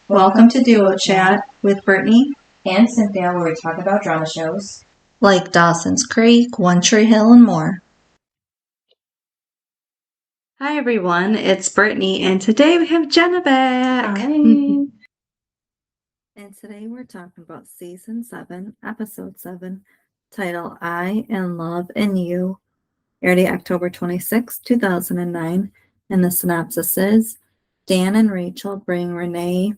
Welcome to Duo Chat with Brittany and Cynthia, where we talk about drama shows like Dawson's Creek, One Tree Hill, and more. Hi everyone, it's Brittany, and today we have Jenna back. Hi. And today we're talking about Season 7, Episode 7, titled I and Love and You, aired October 26, 2009, and the synopsis is, Dan and Rachel bring Renee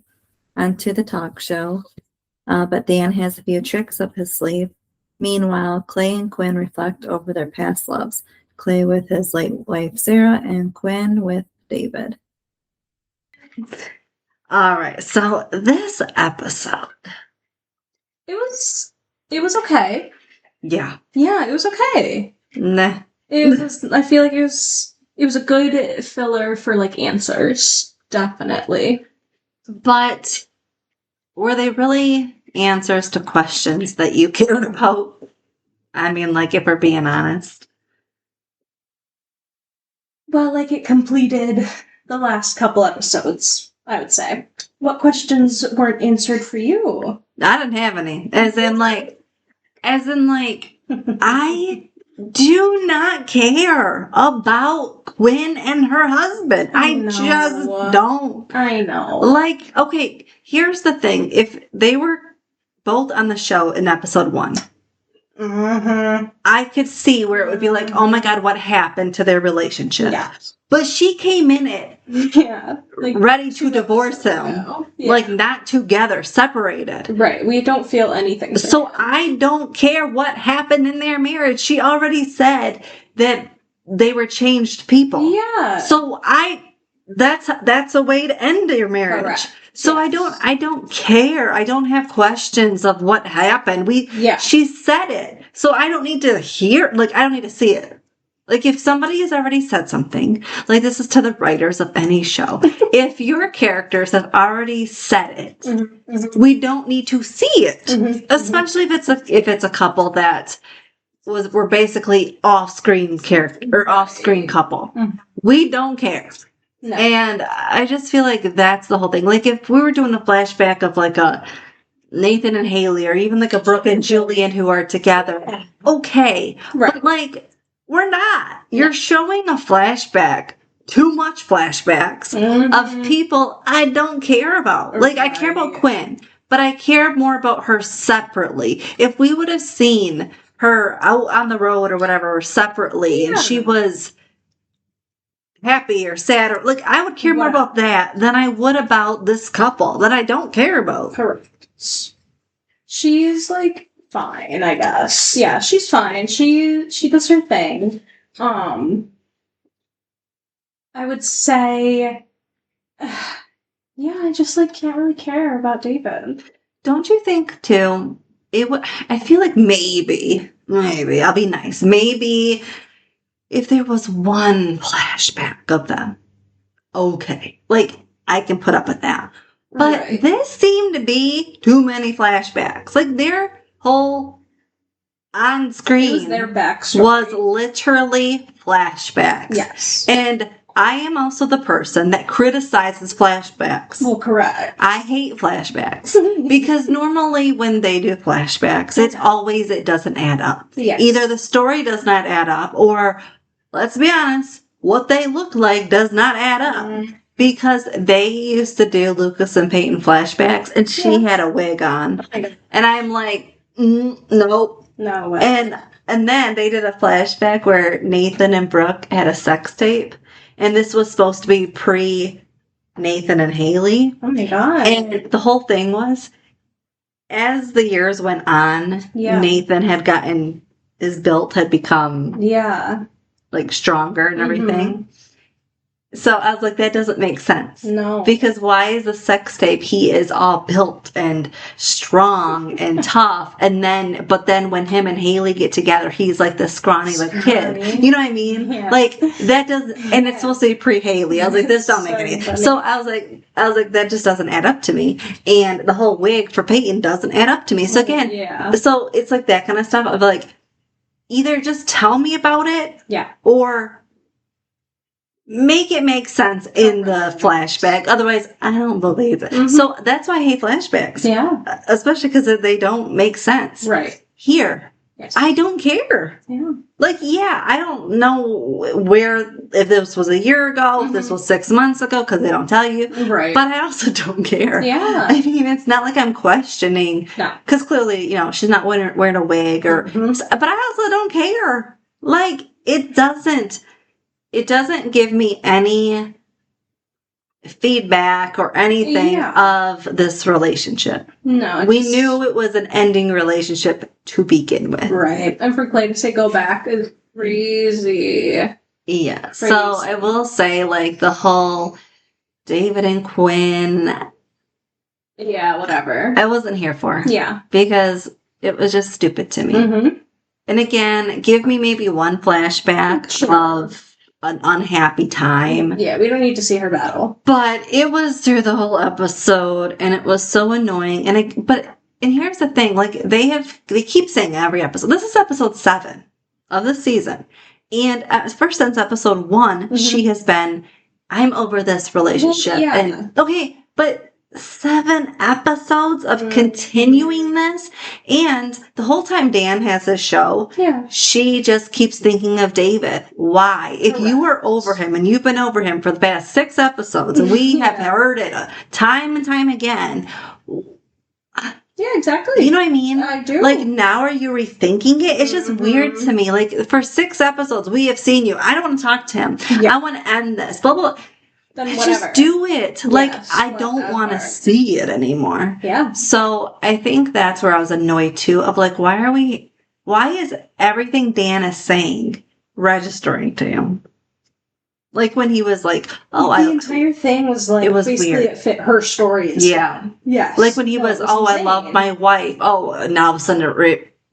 onto the talk show, but Dan has a few tricks up his sleeve. Meanwhile, Clay and Quinn reflect over their past loves. Clay with his late wife Sarah, and Quinn with David. All right, so this episode, it was okay. Yeah, it was okay. Nah. It was. I feel like it was a good filler for like answers, definitely. But were they really answers to questions that you cared about? I mean, like, if we're being honest. Well, like, it completed the last couple episodes, I would say. What questions weren't answered for you? I didn't have any. As in, like, I do not care about Quinn and her husband. I just don't. I know. Like, okay, here's the thing. If they were both on the show in episode 1, I could see where it would be like, oh my God, what happened to their relationship? Yeah. But she came in it like, ready to divorce him. Yeah. Like, not together, separated. Right. We don't feel anything. So I don't care what happened in their marriage. She already said that they were changed people. Yeah. So that's a way to end your marriage. Correct. So yes. I don't care. I don't have questions of what happened. She said it. So I don't need to hear, like, I don't need to see it. Like, if somebody has already said something, like, this is to the writers of any show. If your characters have already said it, we don't need to see it. Especially if it's a couple that were basically off-screen character or off-screen couple. We don't care. No. And I just feel like that's the whole thing. Like, if we were doing a flashback of like a Nathan and Haley, or even like a Brooke and Julian who are together, okay. Right. But like, we're not. You're showing a flashback, too much flashbacks of people I don't care about. Like, I care about Quinn, but I care more about her separately. If we would have seen her out on the road or whatever separately, and she was happy or sad, or like, I would care more about that than I would about this couple that I don't care about. Correct. She's like fine, I guess. Yeah, she's fine. She does her thing. I would say, I just like can't really care about David. Don't you think too? I feel like maybe I'll be nice. Maybe if there was one flashback of them, okay, like, I can put up with that. But this seemed to be too many flashbacks. Like, their whole on screen was their backstory. Was literally flashbacks. Yes. And I am also the person that criticizes flashbacks. Well, correct. I hate flashbacks because normally when they do flashbacks, it doesn't add up. Yes. Either the story does not add up, or, let's be honest, what they look like does not add up. Because they used to do Lucas and Peyton flashbacks, and she had a wig on. And I'm like, nope. No way. And then they did a flashback where Nathan and Brooke had a sex tape. And this was supposed to be pre-Nathan and Haley. Oh my God. And the whole thing was, as the years went on, Nathan had gotten, his build had become like stronger and everything. So I was like, that doesn't make sense. No. Because why is a sex tape? He is all built and strong and tough. But then when him and Haley get together, he's like this scrawny like kid. You know what I mean? Yeah. Like, that doesn't, and it's supposed to be pre-Haley. I was like, this don't make any sense. So I was like, that just doesn't add up to me. And the whole wig for Peyton doesn't add up to me. So again, so it's like that kind of stuff of like, either just tell me about it. Yeah. Or make it make sense in the flashback. Otherwise, I don't believe it. Mm-hmm. So that's why I hate flashbacks. Yeah. Especially because they don't make sense. Right. Here, yes. I don't care. Yeah. Like, yeah, I don't know if this was a year ago, if this was 6 months ago, because they don't tell you. Right. But I also don't care. Yeah. I mean, it's not like I'm questioning. No. Because clearly, she's not wearing a wig or. But I also don't care. Like, it doesn't give me any feedback or anything of this relationship. No. We knew it was an ending relationship to begin with. Right. And for Clay to say go back is crazy. Yeah. Crazy. So I will say, like, the whole David and Quinn. Yeah, whatever. I wasn't here for. Yeah. Because it was just stupid to me. Mm-hmm. And again, give me maybe one flashback of an unhappy time. Yeah, we don't need to see her battle. But it was through the whole episode, and it was so annoying. And here's the thing, like, they keep saying every episode. This is episode 7 of the season. And first since episode 1, she has been, I'm over this relationship. Well, yeah. And okay, but 7 episodes of continuing this, and the whole time Dan has this show, she just keeps thinking of David. Why? If you were over him, and you've been over him for the past 6 episodes, and we have heard it time and time again. Yeah, exactly. You know what I mean? I do. Like, now are you rethinking it? It's just weird to me. Like, for 6 episodes, we have seen you. I don't want to talk to him. Yeah. I want to end this. Blah, blah, blah. Then just do it. Like, I don't want to see it anymore. Yeah. So I think that's where I was annoyed too, of like, why is everything Dan is saying registering to him? Like, when he was like, the entire thing was like, it was basically weird. It fit her story. Yeah. Yes. Like when he was I love my wife. Oh, now all of a sudden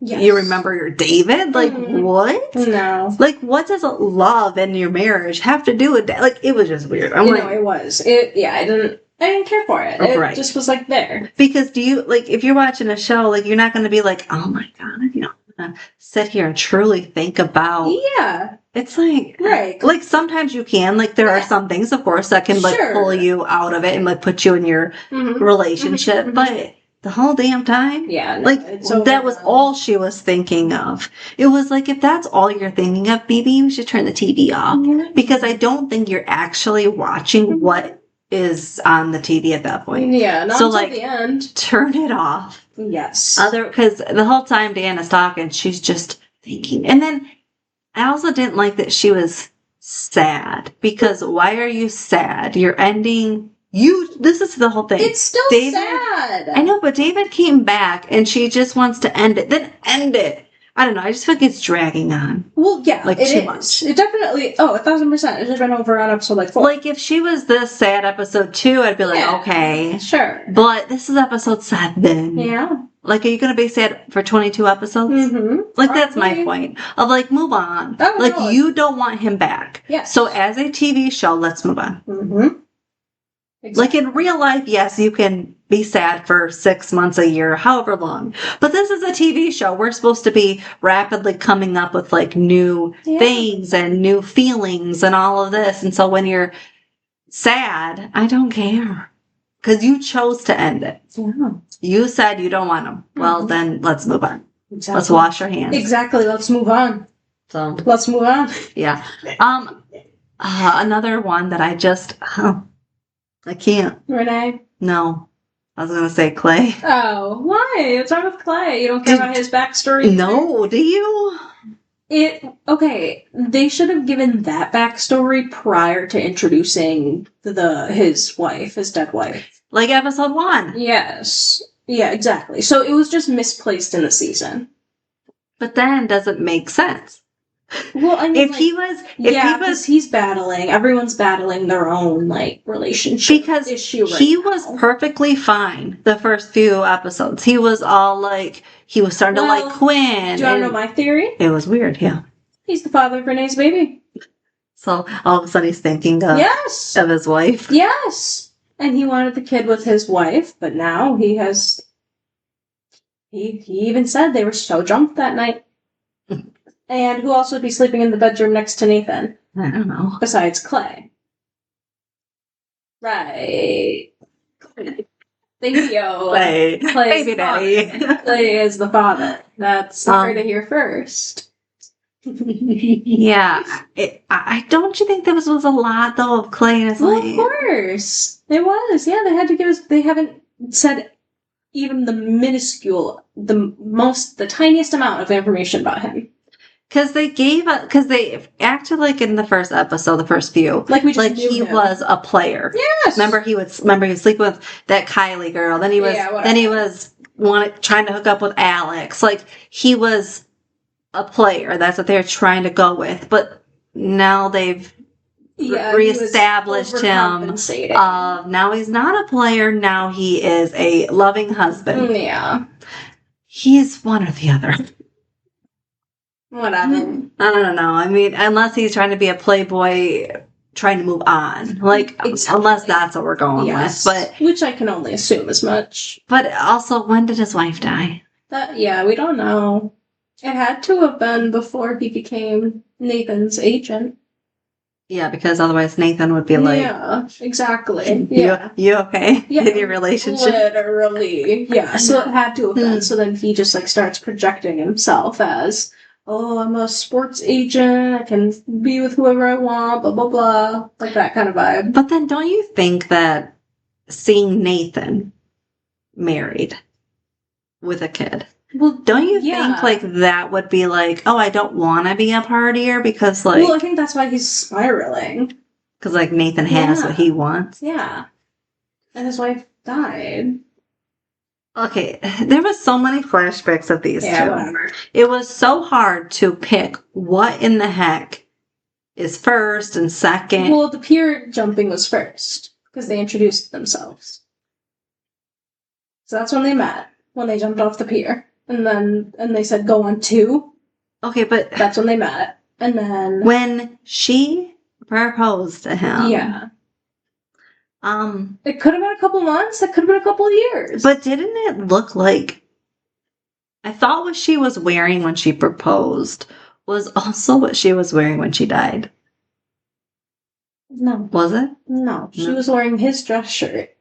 you remember your David? Like, what? No. Like, what does love in your marriage have to do with that? Like, it was just weird. It was. I didn't care for it. It just was like there. Because if you're watching a show, like, you're not going to be like, oh my God, I'm going to sit here and truly think about. Yeah. It's like, right. Like, sometimes you can, like, there are some things, of course, that can, like, pull you out of it and, like, put you in your relationship. But the whole damn time? Yeah. No, like, that was all she was thinking of. It was like, if that's all you're thinking of, baby, you should turn the TV off. Mm-hmm. Because I don't think you're actually watching what is on the TV at that point. Yeah, not until the end. Turn it off. Yes. Because the whole time Dan is talking, she's just thinking. And then I also didn't like that she was sad. Because why are you sad? You're ending... This is the whole thing. It's still sad. I know, but David came back and she just wants to end it. Then end it. I don't know. I just feel like it's dragging on. Well, yeah, like, too much. It definitely, 1,000%. It should have been over on episode, 4. Like, if she was this sad episode 2, I'd be like, okay. Sure. But this is episode 7. Yeah. Like, are you going to be sad for 22 episodes? Mm-hmm. Like, that's my point. Of, like, move on. Oh, like, no. You don't want him back. Yes. So, as a TV show, let's move on. Mm-hmm. Exactly. Like, in real life, yes, you can be sad for 6 months, a year, however long. But this is a TV show. We're supposed to be rapidly coming up with, like, new things and new feelings and all of this. And so when you're sad, I don't care. Because you chose to end it. Yeah. You said you don't want them. Well, then let's move on. Exactly. Let's wash our hands. Exactly. Let's move on. So let's move on. Yeah. Another one that I just... I can't. Renee? No. I was going to say Clay. Oh, why? What's wrong with Clay? You don't care about his backstory? No, do you? Okay, they should have given that backstory prior to introducing his wife, his dead wife. Like episode 1. Yes. Yeah, exactly. So it was just misplaced in the season. But then, does it make sense? Well, I mean, he's battling. Everyone's battling their own relationship because issue. Right he now. Was perfectly fine the first few episodes. He was all he was starting to like Quinn. Do you want to know my theory? It was weird. Yeah, he's the father of Renee's baby. So all of a sudden he's thinking of his wife. Yes, and he wanted the kid with his wife, but now he has. He even said they were so drunk that night. And who else would be sleeping in the bedroom next to Nathan? I don't know. Besides Clay. Right. Thank you. Clay. Baby daddy. Clay is the father. That's hard to hear first. Yeah. I don't you think there was a lot, though, of Clay in his life? Of course. It was. Yeah, they had to give us... They haven't said even the minuscule, the tiniest amount of information about him. Because they acted like in the first episode, the first few, like we just knew he him. Was a player. Yes. Remember he was sleeping with that Kylie girl. Then he was trying to hook up with Alex. Like he was a player. That's what they're trying to go with. But now they've reestablished him. Now he's not a player. Now he is a loving husband. Yeah. He's one or the other. Whatever. I don't know. I mean, unless he's trying to be a playboy, trying to move on. Like, exactly. Unless that's what we're going with. But which I can only assume as much. But also, when did his wife die? We don't know. It had to have been before he became Nathan's agent. Yeah, because otherwise Nathan would be like... Yeah, exactly. Yeah. You okay? Yeah. In your relationship? Literally. Yeah, so it had to have been. So then he just, starts projecting himself as... Oh, I'm a sports agent. I can be with whoever I want, blah, blah, blah. Like that kind of vibe. But then don't you think that seeing Nathan married with a kid, well, don't you think, that would be like, oh, I don't want to be a partier because, Well, I think that's why he's spiraling. Because, Nathan has what he wants. Yeah. And his wife died. Okay, there was so many flashbacks of these two. Whatever. It was so hard to pick what in the heck is first and second. Well, the pier jumping was first because they introduced themselves. So that's when they met, when they jumped off the pier. And they said, go on 2. Okay, but... That's when they met. And then... When she proposed to him... Yeah. It could have been a couple months. It could have been a couple of years. But didn't it look like... I thought what she was wearing when she proposed was also what she was wearing when she died. No. Was it? No. She was wearing his dress shirt.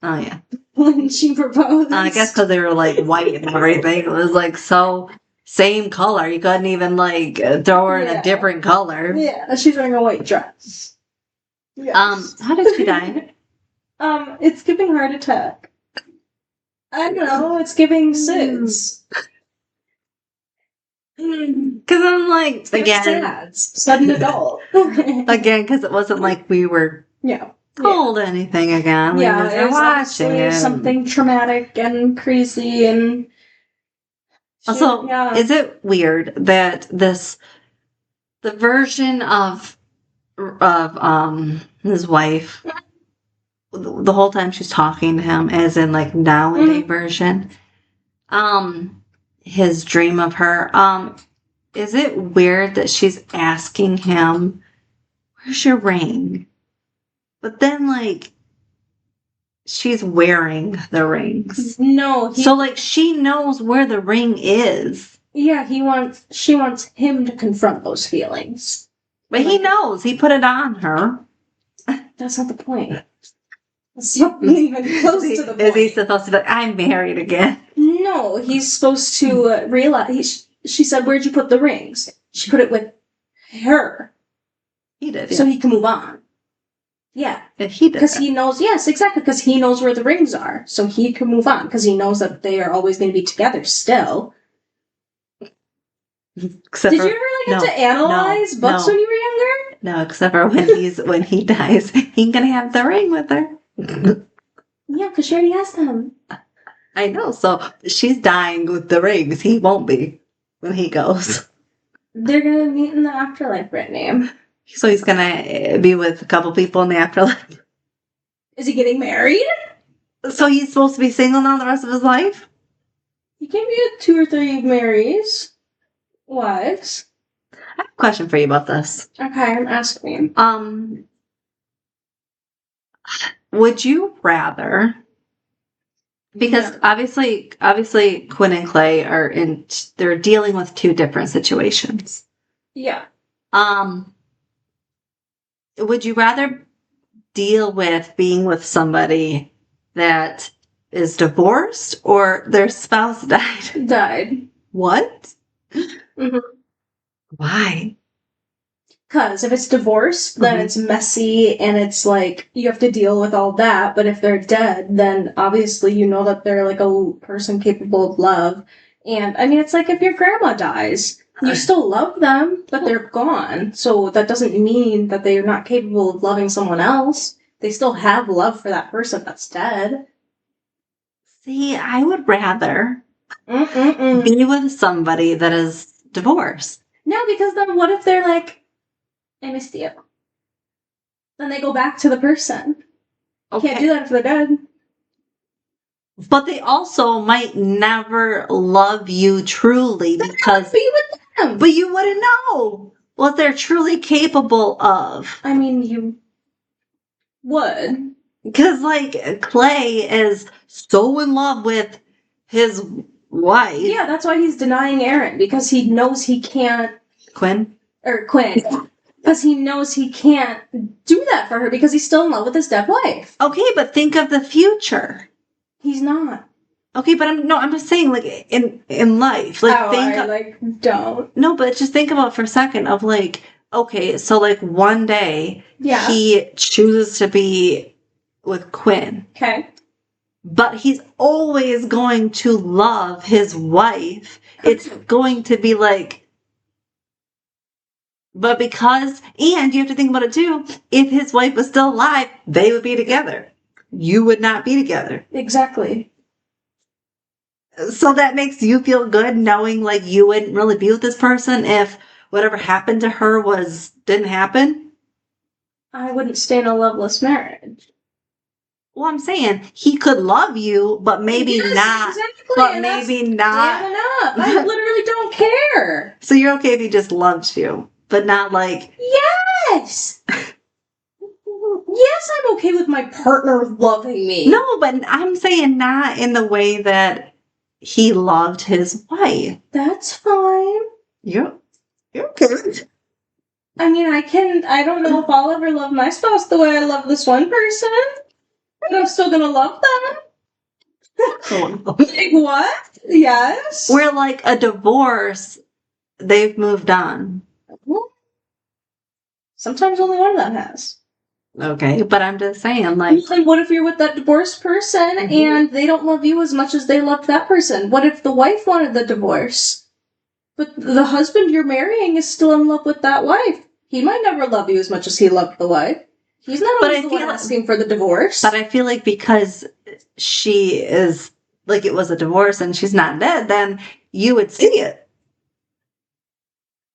Oh, yeah. When she proposed. I guess because they were, white and everything. It was, so... Same color. You couldn't even, throw her in a different color. Yeah. She's wearing a white dress. Yes. How did she die? It's giving heart attack. I don't know, it's giving SIDS. Because I'm again... Sudden adult. Again, because it wasn't like we were told anything again. We were watching it. Something traumatic and crazy and... Also, is it weird that the version of his wife... The whole time she's talking to him, as in nowadays version, his dream of her, is it weird that she's asking him, where's your ring? But then she's wearing the rings. No. So she knows where the ring is. Yeah, she wants him to confront those feelings. But he knows, he put it on her. That's not the point. It's not even close to the point. Is he supposed to be I'm married again? No, he's supposed to realize... She said, where'd you put the rings? She put it with her. He did, so he can move on. Yeah. He did. Because he knows... Yes, exactly, because he knows where the rings are. So he can move on, because he knows that they are always going to be together still. Did you ever get to analyze books when you were younger? No, except for when he dies, he's going to have the ring with her. Yeah, because she already has them. I know, so she's dying with the rings. He won't be when he goes. They're going to meet in the afterlife, Brittany. So he's going to be with a couple people in the afterlife. Is he getting married? So he's supposed to be single now the rest of his life? He can be with 2 or 3 marries. Wives. I have a question for you about this. Okay, ask me. Would you rather, because obviously Quinn and Clay they're dealing with 2 different situations. Yeah. Would you rather deal with being with somebody that is divorced or their spouse Died. What? Mm-hmm. Why? Because if it's divorce, then it's messy and it's like you have to deal with all that. But if they're dead, then obviously you know that they're like a person capable of love. And I mean, it's like if your grandma dies, you still love them, but they're gone. So that doesn't mean that they're not capable of loving someone else. They still have love for that person that's dead. See, I would rather be with somebody that is divorced. No, because then what if they're like, I missed you. Then they go back to the person. Okay. Can't do that if they're dead. But they also might never love you truly because be with them. But you wouldn't know what they're truly capable of. I mean, you would. Because, like, Clay is so in love with his wife. Yeah, that's why he's denying Aaron, because he knows he can't... Quinn? Or Quinn. Because he knows he can't do that for her because he's still in love with his dead wife. Okay, but think of the future. He's not. Okay, but I'm just saying, like, in life. Like, don't. No, but just think about it for a second of, like, okay, so, like, one day he chooses to be with Quinn. Okay. But he's always going to love his wife. It's going to be like... But because... And you have to think about it, too. If his wife was still alive, they would be together. You would not be together. Exactly. So that makes you feel good knowing, like, you wouldn't really be with this person if whatever happened to her didn't happen? I wouldn't stay in a loveless marriage. Well, I'm saying he could love you, but maybe not. Exactly. But and maybe not. I literally don't care. So you're okay if he just loves you, but not like... Yes! Yes, I'm okay with my partner loving me. No, but I'm saying not in the way that he loved his wife. That's fine. You're okay. I mean, I don't know if I'll ever love my spouse the way I love this one person. But I'm still gonna love them. Oh, no. Like, what? Yes. We're like a divorce. They've moved on. Sometimes only one of them has. Okay, but I'm just saying, like... And what if you're with that divorced person and they don't love you as much as they loved that person? What if the wife wanted the divorce? But the husband you're marrying is still in love with that wife. He might never love you as much as he loved the wife. He's not always the one asking for the divorce. But I feel like because she is, like, it was a divorce and she's not dead, then you would see it.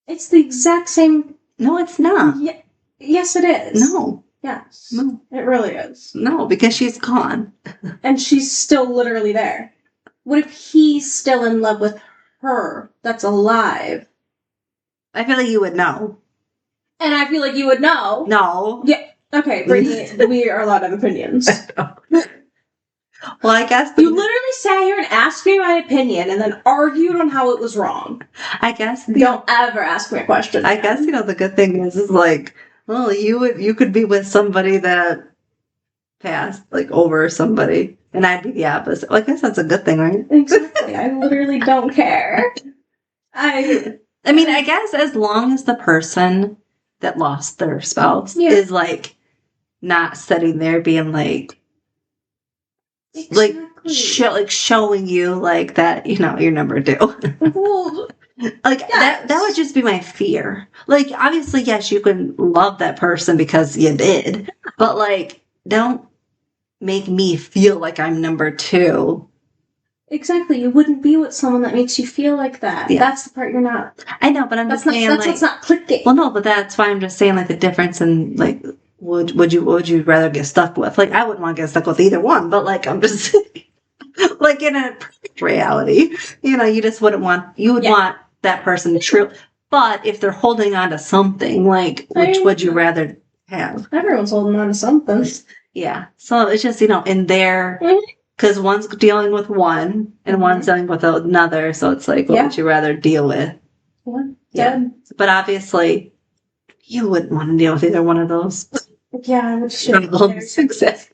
It's the exact same... No, it's not. Yeah. Yes, it is. No. Yes. No. It really is. No, because she's gone. And she's still literally there. What if he's still in love with her that's alive? I feel like you would know. And I feel like you would know. No. Yeah. Okay, Brittany, we are allowed to have opinions. Well, I guess... You literally sat here and asked me my opinion and then argued on how it was wrong. I guess... Don't ever ask me a question. I guess, the good thing is like, well, you could be with somebody that passed, like, over somebody, and I'd be the opposite. Well, I guess that's a good thing, right? Exactly. I literally don't care. I mean, I guess as long as the person that lost their spouse is, like, not sitting there being like... Exactly. Like showing you like that, you're number 2. Well, like that would just be my fear. Like, obviously, yes, you can love that person because you did, but like, don't make me feel like I'm number 2. Exactly. You wouldn't be with someone that makes you feel like that. Yeah. That's the part you're not. I know, but I'm just saying, that's what's not clicking. Well, no, but that's why I'm just saying, like, the difference in, like, would you rather get stuck with? Like, I wouldn't want to get stuck with either one, but, like, I'm just like, in a perfect reality, you just wouldn't want, you would want that person true. But if they're holding on to something, like, which would you rather have? Everyone's holding on to something. Yeah. So it's just, in there, because one's dealing with one and one's dealing with another. So it's like, what would you rather deal with? One. Yeah. But obviously, you wouldn't want to deal with either one of those. Yeah, which problems exist.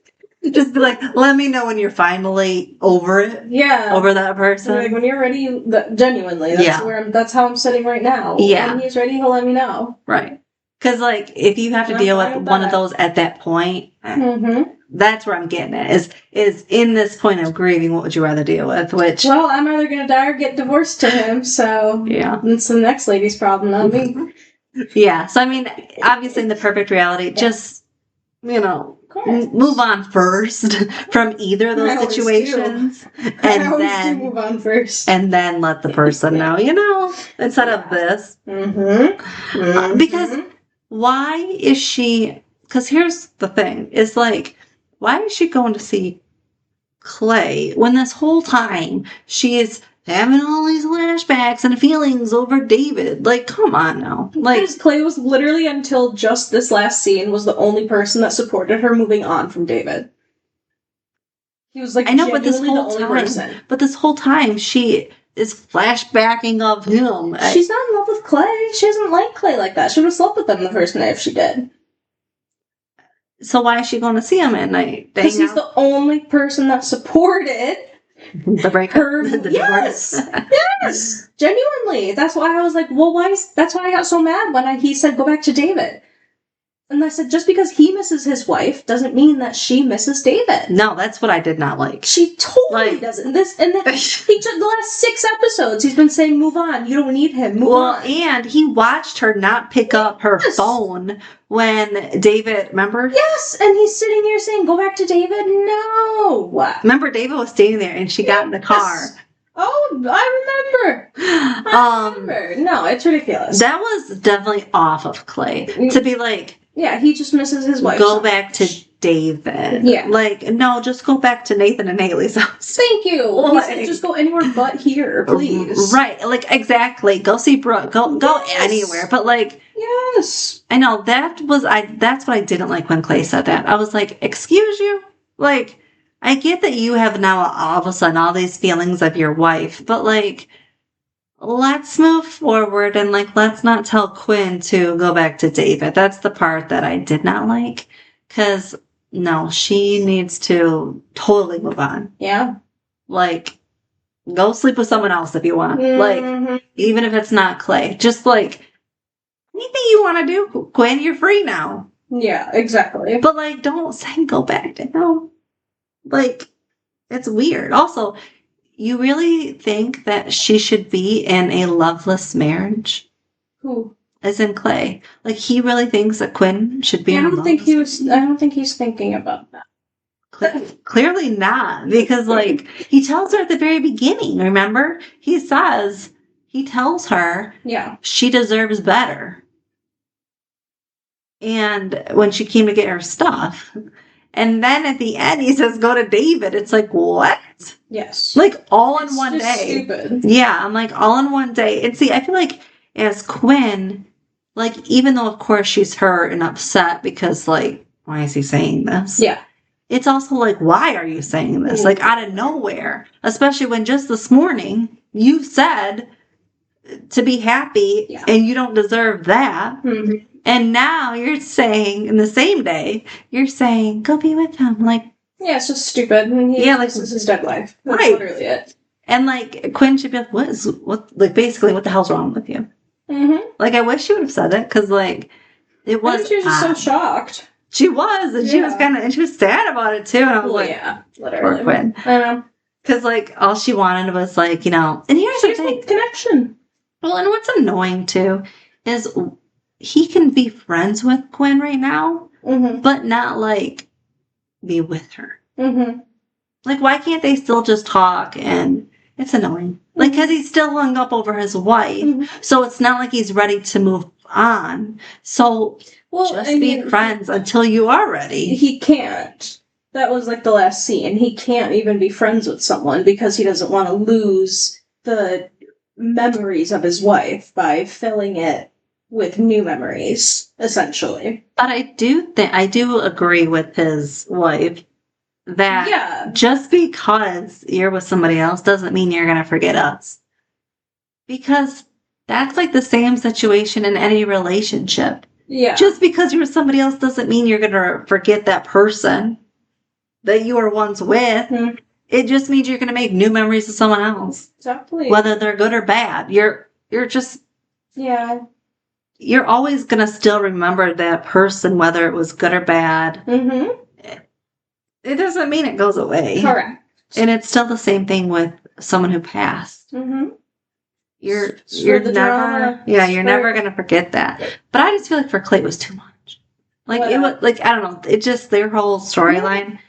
Just be like, let me know when you're finally over it. Yeah. Over that person. Like, when you're ready, genuinely, that's how I'm sitting right now. Yeah. When he's ready, he'll let me know. Right. Because, like, if you have to deal with one of those at that point, that's where I'm getting at. Is in this point of grieving, what would you rather deal with? Which, well, I'm either going to die or get divorced to him, so yeah. It's the next lady's problem, not me. Yeah. So, I mean, obviously in the perfect reality, just, move on first from either of those situations. And then move on first. And then let the person know, instead of this. Because why is she... Because here's the thing. Is like, why is she going to see Clay when this whole time she is having all these flashbacks and feelings over David? Like, come on now. Like, because Clay was literally, until just this last scene, was the only person that supported her moving on from David. He was like, I know, but this whole time she is flashbacking of him. She's not in love with Clay. She doesn't like Clay like that. She would have slept with him the first night if she did. So why is she going to see him at night? Because he's the only person that supported the breakup. Yes, yes, genuinely. That's why I was like, well, that's why I got so mad when he said go back to David. And I said, just because he misses his wife doesn't mean that she misses David. No, that's what I did not like. She totally doesn't. He took the last 6 episodes. He's been saying, move on. You don't need him. Move on. And he watched her not pick up her phone when David, remember? Yes, and he's sitting here saying, go back to David? No. Remember, David was standing there and she got in the car. Oh, I remember. No, it's ridiculous. That was definitely off of Clay. To be like... Yeah, he just misses his wife. Go back to David. Yeah. Like, no, just go back to Nathan and Haley's house. Thank you. He said just go anywhere but here, please. Right. Like, exactly. Go see Brooke. Go anywhere. But, like... Yes. I know. That's what I didn't like when Clay said that. I was like, excuse you? Like, I get that you have now all of a sudden all these feelings of your wife. But, like... Let's move forward and, like, let's not tell Quinn to go back to David. That's the part that I did not like. Because, no, she needs to totally move on. Yeah. Like, go sleep with someone else if you want. Like, even if it's not Clay. Just, like, anything you want to do, Quinn, you're free now. Yeah, exactly. But, like, don't say go back to him. Like, it's weird. Also... You really think that she should be in a loveless marriage? Who? As in Clay. Like, he really thinks that Quinn should be in a loveless marriage? I don't think he's thinking about that. Clearly not. Because, like, he tells her at the very beginning, remember? He tells her she deserves better. And when she came to get her stuff... And then at the end, he says, go to David. It's like, what? Yes. Like, all in one day. Stupid. Yeah, I'm like, all in one day. And see, I feel like as Quinn, like, even though, of course, she's hurt and upset because, like, why is he saying this? Yeah. It's also like, why are you saying this? Like, out of nowhere. Especially when just this morning, you said to be happy and you don't deserve that. Mm-hmm. And now you're saying, in the same day, you're saying, go be with him. Like, yeah, it's just stupid. This is his dead wife. That's literally it. And, like, Quinn should be like, basically, what the hell's wrong with you? Mm-hmm. Like, I wish she would have said it, because, like, it was. She was just so shocked. She was, and she was and she was sad about it, too. And I was literally. Poor Quinn. I know. Because, like, all she wanted was, like, and here's the thing. Connection. Well, and what's annoying, too, is... He can be friends with Quinn right now, but not, like, be with her. Mm-hmm. Like, why can't they still just talk? And it's annoying. Like, because he's still hung up over his wife. Mm-hmm. So it's not like he's ready to move on. So be friends until you are ready. He can't. That was, like, the last scene. He can't even be friends with someone because he doesn't want to lose the memories of his wife by filling it with new memories, essentially. But I do agree with his wife that just because you're with somebody else doesn't mean you're going to forget us. Because that's like the same situation in any relationship. Yeah. Just because you're with somebody else doesn't mean you're going to forget that person that you were once with. Mm-hmm. It just means you're going to make new memories with someone else. Exactly. Whether they're good or bad. You're just... Yeah. You're always going to still remember that person, whether it was good or bad. Mm-hmm. It doesn't mean it goes away. Correct. And it's still the same thing with someone who passed. Mm-hmm. You're never drama. Yeah, you're never gonna forget that. But I just feel like for Clay it was too much. Like it was like I don't know, it just their whole storyline,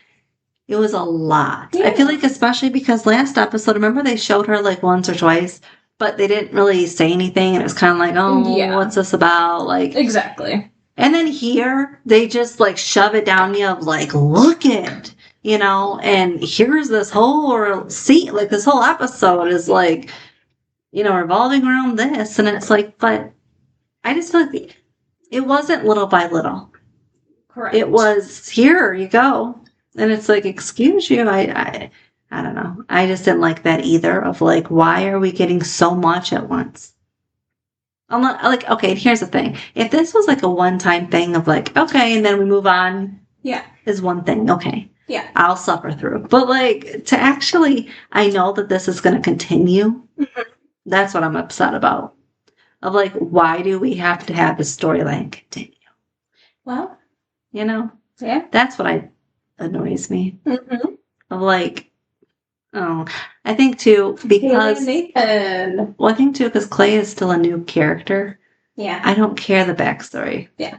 it was a lot. Yeah. I feel like especially because last episode, remember they showed her like once or twice, but they didn't really say anything and it was kinda like, oh, what's this about? Like exactly. And then here they just like shove it down you of like, look it, and here's this whole scene, like this whole episode is like revolving around this. And it's like, but I just feel like it wasn't little by little. Correct. It was, here you go. And it's like, excuse you. I don't know. I just didn't like that either of like, why are we getting so much at once? I'm not, like, okay, here's the thing. If this was like a one-time thing of like, okay, and then we move on. Yeah. Is one thing. Okay. Yeah. I'll suffer through. But like, to actually, I know that this is going to continue. Mm-hmm. That's what I'm upset about. Of like, why do we have to have the storyline continue? Well, yeah. That's what annoys me. Mm-hmm. Of like, oh, I think too because Nathan. Well, I think too because Clay is still a new character. Yeah. I don't care the backstory. Yeah.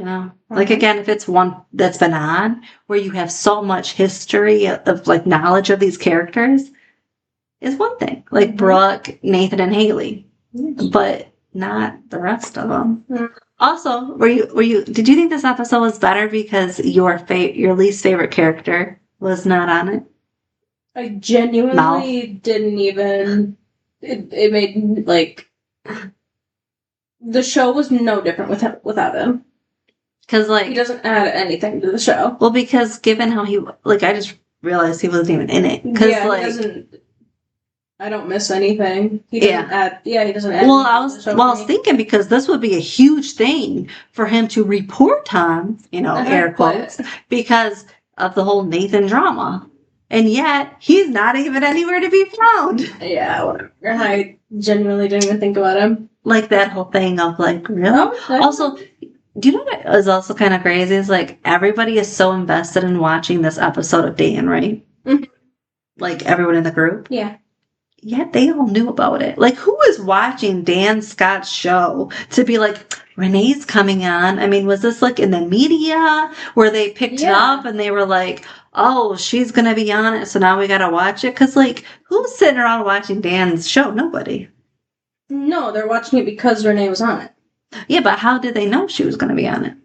Mm-hmm. Like again, if it's one that's been on where you have so much history of like knowledge of these characters. Is one thing, like mm-hmm. Brooke, Nathan, and Haley, but not the rest of them. Mm-hmm. Also, did you think this episode was better because your least favorite character was not on it? I genuinely didn't even. It made like the show was no different without him. Because like he doesn't add anything to the show. Well, because given how he I just realized he wasn't even in it. Because he doesn't. I don't miss anything. He doesn't add. Yeah, he doesn't add. Well, I was thinking because this would be a huge thing for him to report on, air quotes, because of the whole Nathan drama, and yet he's not even anywhere to be found. Yeah, whatever. I genuinely didn't even think about him. Like that whole thing of like, really? Also, do you know what is also kind of crazy? Is like everybody is so invested in watching this episode of Dan, right? Mm-hmm. Like everyone in the group. Yeah. Yet they all knew about it. Like, who was watching Dan Scott's show to be like, Renee's coming on? I mean, was this like in the media where they picked it up and they were like, oh, she's going to be on it, so now we got to watch it? Because, like, who's sitting around watching Dan's show? Nobody. No, they're watching it because Renee was on it. Yeah, but how did they know she was going to be on it?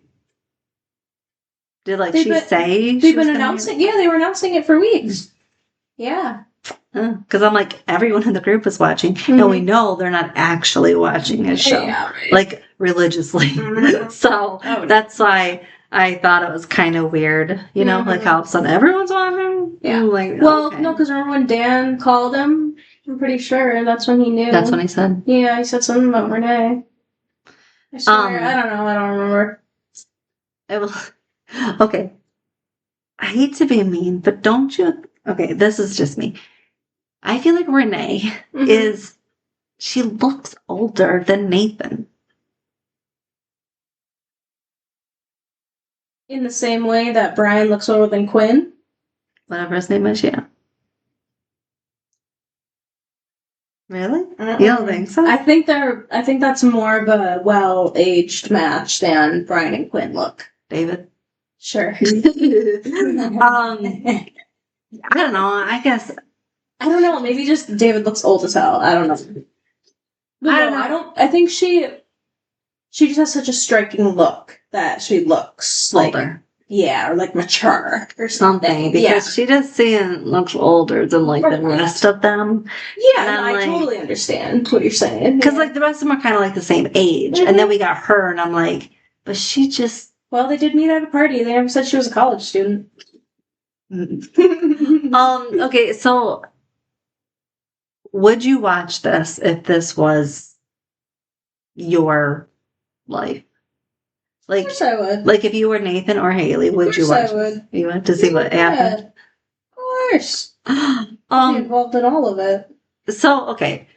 Did, she say they've been announcing? Yeah, they were announcing it for weeks. Yeah. Because I'm like, everyone in the group is watching, mm-hmm. and we know they're not actually watching his show, like, religiously. Mm-hmm. So that's why I thought it was kind of weird, mm-hmm. like how all of a sudden everyone's watching. Yeah. Like, well, no, because remember when Dan called him? I'm pretty sure that's when he knew. That's when he said. Yeah, he said something about Renee. I swear, I don't know. I don't remember. It was okay. I hate to be mean, but don't you? Okay, this is just me. I feel like Renee mm-hmm. she looks older than Nathan. In the same way that Brian looks older than Quinn? Whatever his name is, yeah. Really? You don't think so? I think that's more of a well-aged match than Brian and Quinn look. David? Sure. I don't know. I don't know. Maybe just David looks old as hell. I don't know. But I don't know. I think she just has such a striking look that she looks older. Or like mature or something. Because she just looks older than like the rest of them. Yeah, I totally understand what you're saying. Because like the rest of them are kind of like the same age, mm-hmm. and then we got her, and I'm like, but she just. Well, they did meet at a party. They never said she was a college student. Okay, so would you watch this if this was your life? Like, of course I would. Like, if you were Nathan or Haley, would you watch? I would. You want to see what happened? Of course. I'd be involved in all of it. So, okay.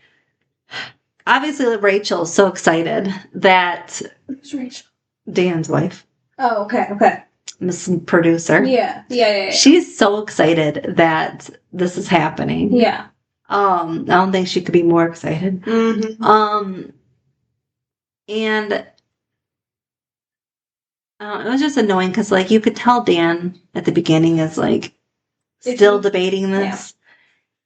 Obviously, Rachel's so excited that... Who's Rachel? Dan's wife. Oh, okay. Miss Producer. Yeah. She's so excited that this is happening. Yeah. I don't think she could be more excited. Mm-hmm. And it was just annoying because, like, you could tell Dan at the beginning is, like, still debating this. Yeah.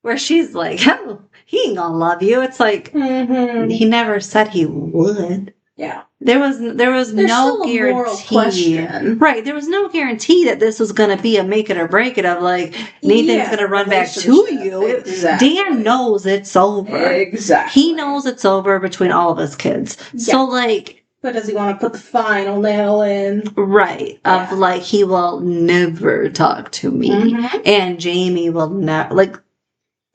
Where she's like, oh, he ain't gonna love you. It's like, he never said he would. Yeah. There was no guarantee. Right. There was no guarantee that this was going to be a make it or break it of, like, Nathan's going to run back to you. Exactly. Dan knows it's over. Exactly. He knows it's over between all of his kids. Yeah. So, like... But does he want to put the final nail in? Right. Of, like, he will never talk to me. And Jamie will never... Like...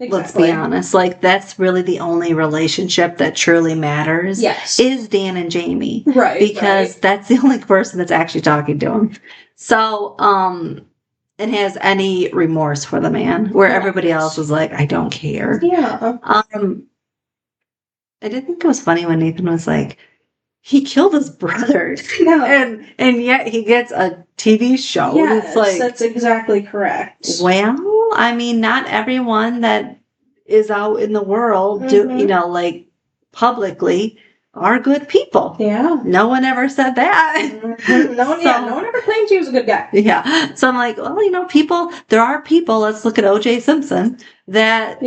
Exactly. Let's be honest. Like, that's really the only relationship that truly matters. Yes. Is Dan and Jamie. Right. Because that's the only person that's actually talking to him. So, and has any remorse for the man. Where everybody else was like, I don't care. Yeah. I did think it was funny when Nathan was like, he killed his brother. No. And yet he gets a TV show. Yes, it's like, that's exactly correct. Well, I mean, not everyone that is out in the world, like, publicly, are good people. Yeah. No one ever said that. No one ever claimed he was a good guy. Yeah. So I'm like, well, there are people, let's look at O.J. Simpson, that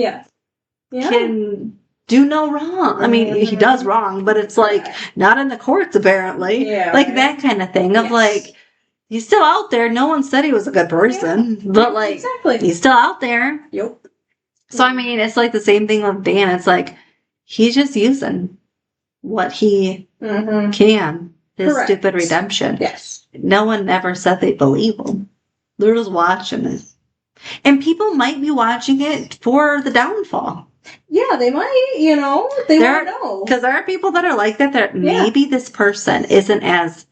can do no wrong. I mean, he does wrong, but it's like, not in the courts, apparently. Yeah. Like, that kind of thing of, like, he's still out there. No one said he was a good person. Yeah, but, like, he's still out there. Yep. So, I mean, it's like the same thing with Dan. It's like, he's just using what he can. His stupid redemption. Yes. No one ever said they believe him. They're just watching it. And people might be watching it for the downfall. Yeah, they might, they want to know. Because there are people that are like that maybe this person isn't as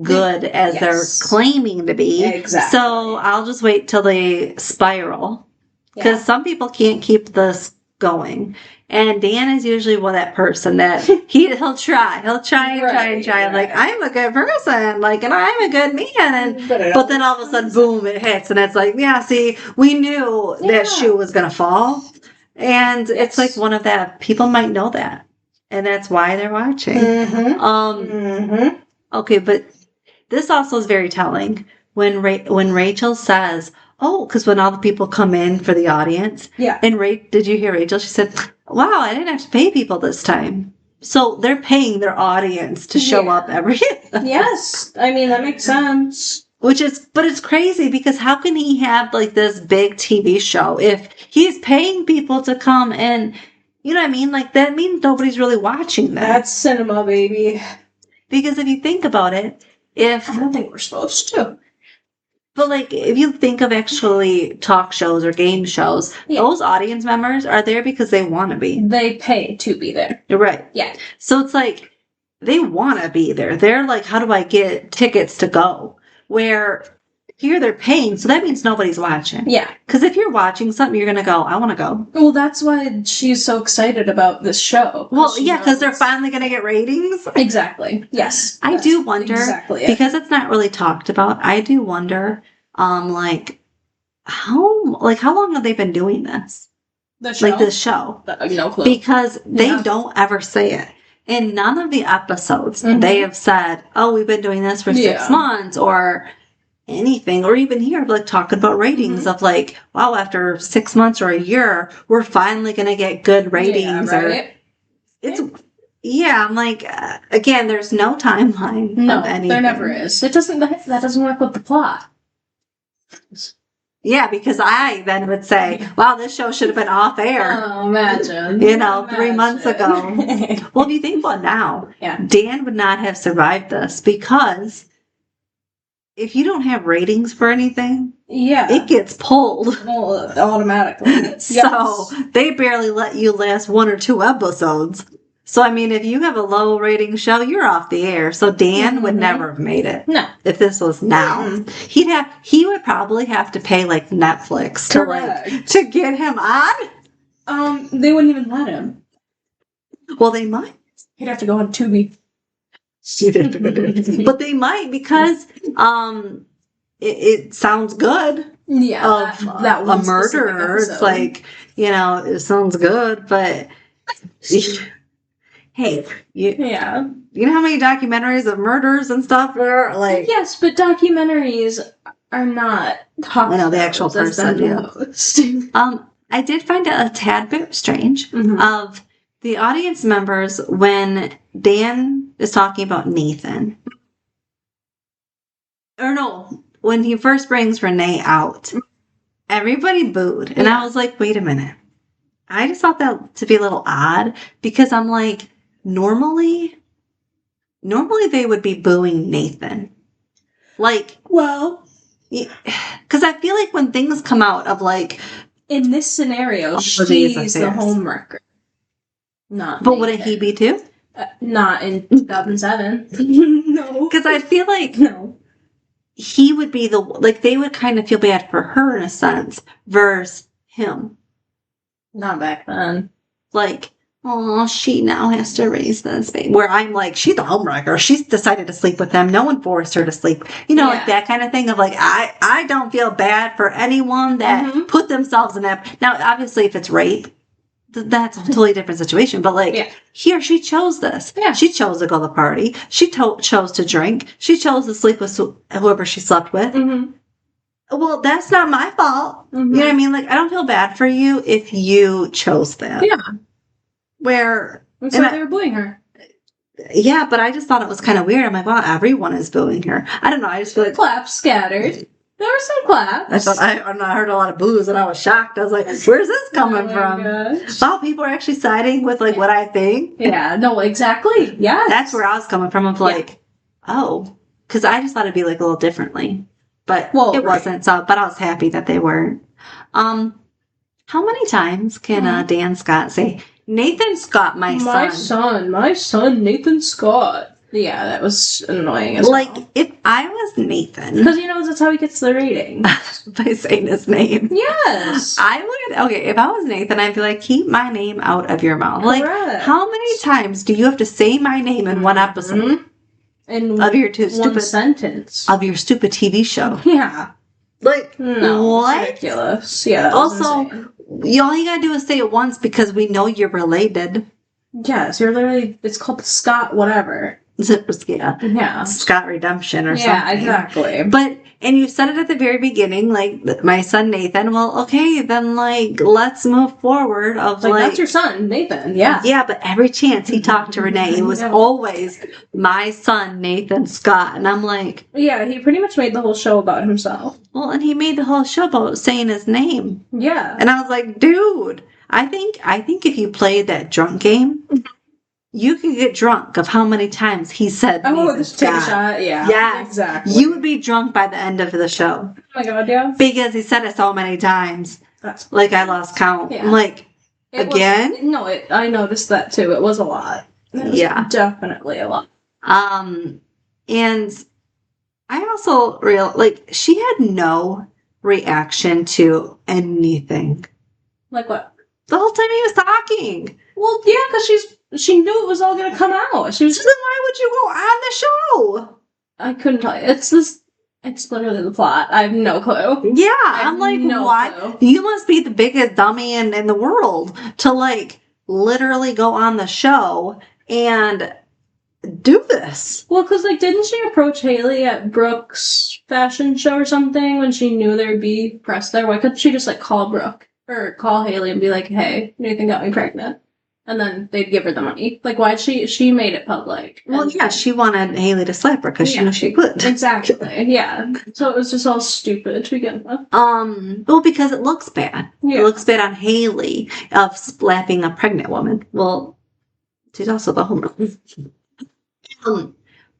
good as they're claiming to be. Exactly. So I'll just wait till they spiral. Because some people can't keep this going. And Dan is usually that person that he'll try. He'll try and try. Right. Like, I'm a good person. Like, and I'm a good man. But then all of a sudden, boom, it hits. And it's like, see, we knew that shoe was going to fall. And it's like one of that. People might know that. And that's why they're watching. Okay, but this also is very telling. When Rachel says, because when all the people come in for the audience. Yeah. And did you hear Rachel? She said, wow, I didn't have to pay people this time. So they're paying their audience to show up every year. Yes. I mean, that makes sense. But it's crazy because how can he have, like, this big TV show if he's paying people to come and, you know what I mean? Like, that means nobody's really watching that. That's cinema, baby. Because if you think about it, I don't think we're supposed to. But, like, if you think of actually talk shows or game shows, those audience members are there because they want to be. They pay to be there. Right. Yeah. So it's like, they want to be there. They're like, how do I get tickets to go? Where here they're paying, so that means nobody's watching. Yeah. Because if you're watching something, you're going to go, I want to go. Well, that's why she's so excited about this show. Well, because they're finally going to get ratings. Exactly. Yes. I do wonder, because it's not really talked about, I do wonder, how long have they been doing this? The show? Like, this show. No clue. Because they don't ever say it. In none of the episodes, they have said, we've been doing this for 6 months or anything. Or even here, like, talking about ratings of, like, wow, after 6 months or a year, we're finally going to get good ratings. Yeah, right? I'm like, again, there's no timeline of anything. There never is. That doesn't work with the plot. Yeah, because I then would say, wow, this show should have been off air. Oh, imagine. 3 months ago. Well, if you think about now, Dan would not have survived this because if you don't have ratings for anything, it gets pulled. Well, automatically. So they barely let you last 1 or 2 episodes. So, I mean, if you have a low rating show, you're off the air. So Dan would never have made it. No. If this was now. He would probably have to pay like Netflix to get him on. They wouldn't even let him. Well, they might. He'd have to go on Tubi. But they might because it sounds good. Yeah. That a murderer. It's like, it sounds good, but hey, you know how many documentaries of murders and stuff are like? Yes, but documentaries are not talking about the actual person. Yeah. I did find it a tad bit strange of the audience members when Dan is talking about Nathan. Or no, when he first brings Renee out, everybody booed. And I was like, wait a minute. I just thought that to be a little odd because I'm like, normally they would be booing Nathan. Like, well, because I feel like when things come out of like, in this scenario, she's the homewrecker. Not but Nathan. wouldn't he be too? Not in 2007. No. Because I feel like he would be they would kind of feel bad for her in a sense versus him. Not back then. Like, oh, she now has to raise this baby. Where I'm like, she's the homewrecker. She's decided to sleep with him. No one forced her to sleep. Like that kind of thing of like, I don't feel bad for anyone that put themselves in that. Now, obviously, if it's rape, that's a totally different situation. But like, here, she chose this. Yeah. She chose to go to the party. She chose to drink. She chose to sleep with whoever she slept with. Well, that's not my fault. You know what I mean? Like, I don't feel bad for you if you chose that. Yeah. Where... So they were booing her. Yeah, but I just thought it was kind of weird. I'm like, wow, everyone is booing her. I don't know. I just feel like... Claps scattered. There were some claps. I heard a lot of boos and I was shocked. I was like, where's this coming from? Gosh. Wow, people are actually siding with like what I think. Yeah, no, exactly. Yeah. That's where I was coming from of like, oh, because I just thought it'd be like a little differently. But it wasn't. So, but I was happy that they weren't. How many times can Dan Scott say, Nathan Scott, my son, Nathan Scott? Yeah, that was annoying as well. Like, if I was Nathan... Because that's how he gets the rating. By saying his name. Yes. I would... Okay, if I was Nathan, I'd be like, keep my name out of your mouth. Correct. Like, how many times do you have to say my name in one episode? Of your stupid sentence. Of your stupid TV show. Yeah. Like, no, what? Ridiculous. Yeah, also, all you gotta do is say it once because we know you're related. Yes, you're literally... It's called Scott whatever. Yeah. Scott Redemption or something. Yeah, exactly. And you said it at the very beginning, like, my son Nathan. Well, okay, then, like, let's move forward of, like... that's your son, Nathan, yeah. Yeah, but every chance he talked to Renee, it was always my son, Nathan Scott. And I'm like... Yeah, he pretty much made the whole show about himself. Well, and he made the whole show about saying his name. Yeah. And I was like, dude, I think if you played that drunk game... You can get drunk of how many times he said, just take a shot. Yeah, exactly. You would be drunk by the end of the show. Oh my god, yeah. Because he said it so many times. Like, I lost count. Yeah. I'm like, again? I noticed that too. It was a lot. Definitely a lot. And I also she had no reaction to anything. Like what? The whole time he was talking. Well, yeah, because she knew it was all going to come out. She was. So then why would you go on the show? I couldn't tell you. It's literally the plot. I have no clue. Yeah, I'm like, what? You must be the biggest dummy in the world to like literally go on the show and do this. Well, because like, didn't she approach Haley at Brooke's fashion show or something when she knew there'd be press there? Why couldn't she just like call Brooke or call Haley and be like, "Hey, Nathan got me pregnant"? And then they'd give her the money. Like, why she made it public? Well, yeah, she wanted Haley to slap her because she knew she could. Exactly, yeah. So it was just all stupid to begin with. Well, because it looks bad. Yeah. It looks bad on Haley of slapping a pregnant woman. Well, she's also the homeowner.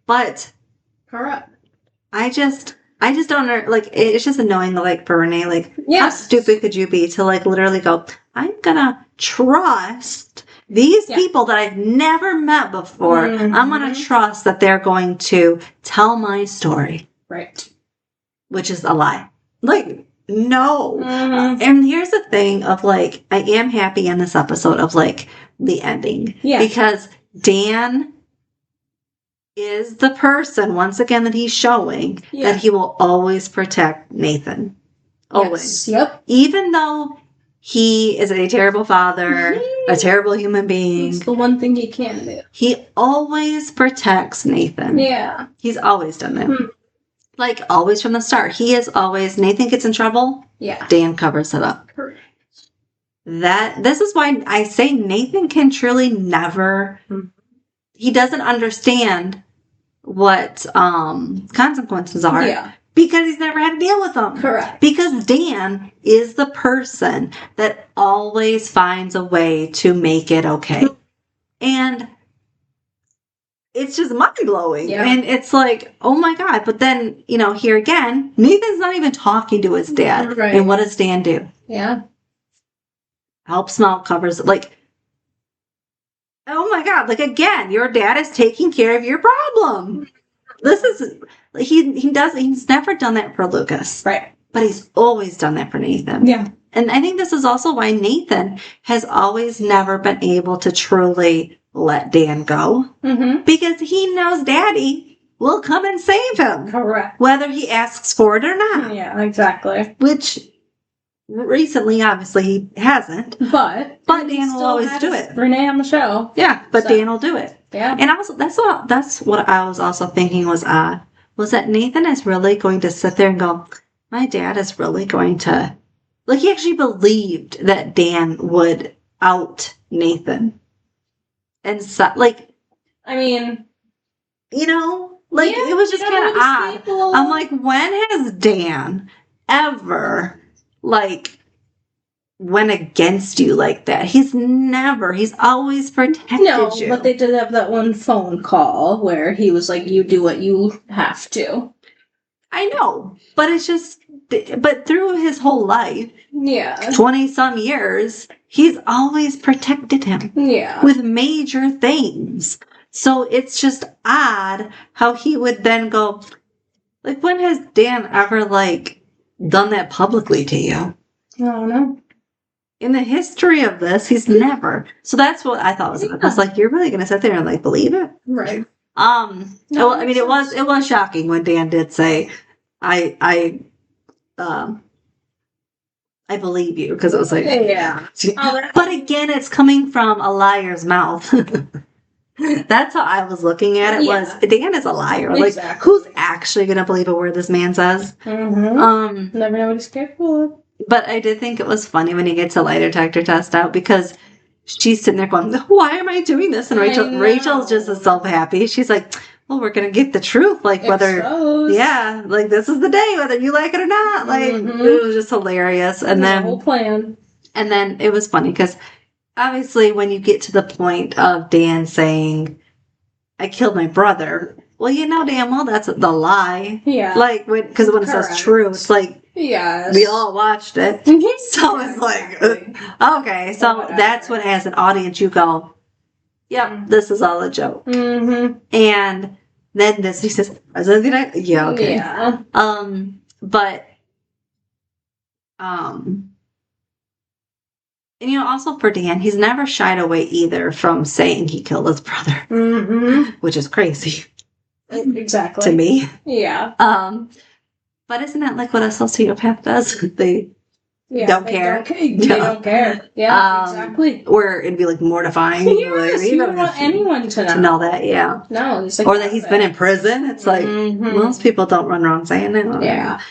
But correct. I just don't like. It's just annoying, like for Renee. Like, how stupid could you be to like literally go? I'm gonna trust these people that I've never met before, I'm going to trust that they're going to tell my story. Right. Which is a lie. Like, no. And here's the thing of, like, I am happy in this episode of, like, the ending. Yeah. Because Dan is the person, once again, that he's showing that he will always protect Nathan. Always. Yes. Yep. Even though he is a terrible father, a terrible human being. It's the one thing he can do. He always protects Nathan. Yeah. He's always done that. Like, always from the start. He is always, Nathan gets in trouble. Yeah. Dan covers it up. Correct. This is why I say Nathan can truly never, he doesn't understand what consequences are. Yeah. Because he's never had to deal with them. Correct. Because Dan is the person that always finds a way to make it okay. And it's just mind-blowing. Yeah. And it's like, oh my God. But then, here again, Nathan's not even talking to his dad. Right. And what does Dan do? Yeah. Helps him out, covers it. Like, oh my God. Like, again, your dad is taking care of your problem. This is, he's never done that for Lucas. Right. But he's always done that for Nathan. Yeah. And I think this is also why Nathan has always never been able to truly let Dan go. Because he knows Daddy will come and save him. Correct. Whether he asks for it or not. Yeah, exactly. Which recently, obviously, he hasn't. But Dan will always do it. Renee on the show. Yeah, but Dan will do it. Yeah. And also, that's what I was also thinking was odd. Was that Nathan is really going to sit there and go, my dad is really going to... Like, he actually believed that Dan would out Nathan. And so, like... I mean... Like, it was just kind of odd. People. I'm like, when has Dan ever, like... went against you like that? He's always protected you. But they did have that one phone call where he was like, you do what you have to. I know, but it's just, but through his whole life, 20 some years, he's always protected him. Yeah. With major things. So it's just odd how he would then go, like, when has Dan ever, like, done that publicly to you? I don't know. In the history of this, he's never. So that's what I thought was. I was like, you're really going to sit there and, like, believe it? Right. No, I mean, it was shocking when Dan did say, I believe you, because it was like, yeah. But again, it's coming from a liar's mouth. That's how I was looking at it. Was Dan is a liar. Exactly. Like, who's actually going to believe a word this man says? Never know what he's capable of. But I did think it was funny when he gets a lie detector test out, because she's sitting there going, why am I doing this? And Rachel's just so happy. She's like, well, we're going to get the truth. Like, whether, like, this is the day, whether you like it or not. Like, it was just hilarious. And then, the whole plan. And then it was funny because obviously when you get to the point of Dan saying, I killed my brother, well, damn well that's the lie. Yeah. Like, because when it says true, it's like, yes. We all watched it. So it's like, okay. So that's when, as an audience, you go, yep, this is all a joke. And then he says, yeah, okay. Yeah. But, and also for Dan, he's never shied away either from saying he killed his brother, which is crazy. Exactly. To me. Yeah. But isn't that like what a sociopath does? They don't care. They don't care. Yeah, exactly. Or it'd be like mortifying. Yes, like, you don't want anyone to know that. Yeah. No, it's like, or that he's been in prison. It's like most people don't run around saying it. Yeah.